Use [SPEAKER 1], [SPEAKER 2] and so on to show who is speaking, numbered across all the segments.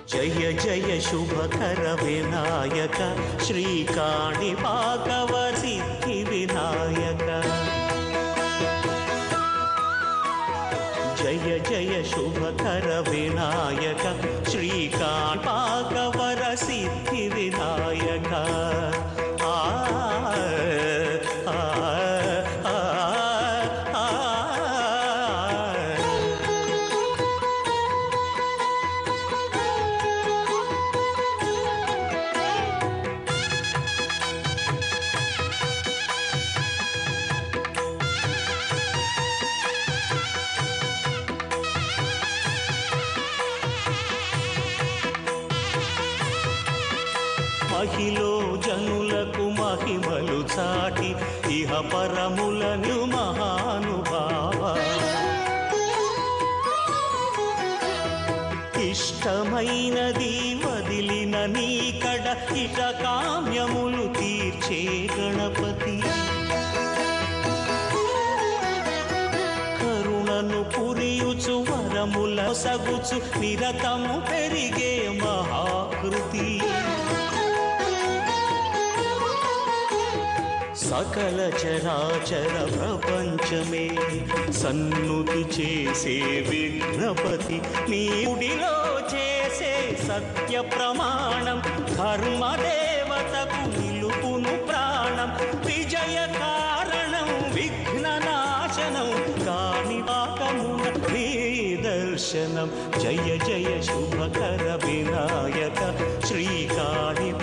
[SPEAKER 1] జయ జయ శుభకర వినాయక శ్రీకాణిపాకవ సిద్ధి వినాయక జయ జయ శుభకర వినాయక శ్రీకాణిపాకవర సిద్ధి వినాయక మహిలో జనులకు మహిమలు చాటి ఇహ పరములను మహానుభావ ఇష్టమైనది వదిలిన నీకడ ఇట కామ్యములు తీర్చే గణపతి కరుణను పురియుచు వరముల సగుచు నిరతము పెరిగే మహాకృతి సకల చరాచర ప్రపంచమే సన్నుతి చేసే విఘ్నపతి నీ గుడిలో చేసే సత్య ప్రమాణం ధర్మదేవతకు నిలుపును ప్రాణం విజయ కారణం విఘ్న నాశనం కాణిపాకమున నీ దర్శనం జయ జయ శుభకర వినాయక శ్రీకాణిపాకవర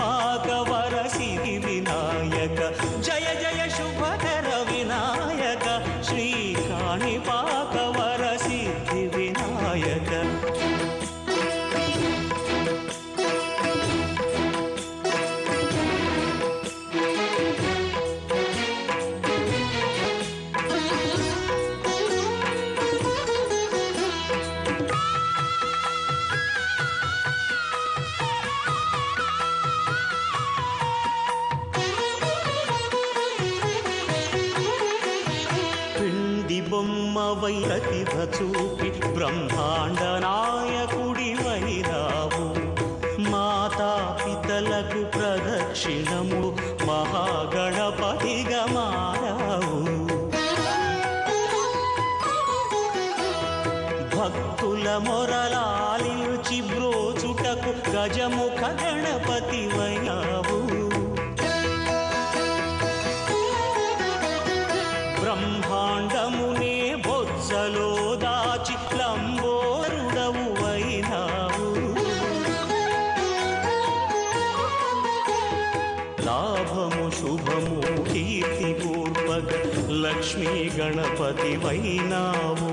[SPEAKER 1] సిద్ధి వినాయక జయ జయ శుభకర వినాయక శ్రీకాణిపాకవర సిద్ధి వినాయక బొమ్మవై ప్రతిభ చూపి బ్రహ్మాండ నాయకుడి వైరావు మాతా పితలకు ప్రదక్షిణము మహాగణపతిగా మారావు భక్తుల మొరలాలించి బ్రోచుటకు గజముఖ గణపతి వైరావు బ్రహ్మాండమునే బొజ్జలో దాచి లంబోరుడవు అయినావు లాభము శుభము కీర్తి పూర్వక లక్ష్మీ గణపతి వైనావు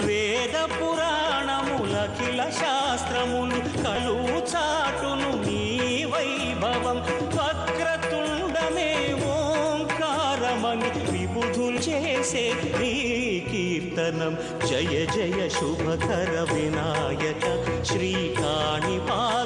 [SPEAKER 1] వేద పురాణములఖిల శాస్త్రములు కలువు చాటును నీ వైభవం వక్రతుండమే ఓంకారమని విబుధులు చేసే నీ కీర్తనం జయ జయ శుభకర వినాయక శ్రీకాణిపాక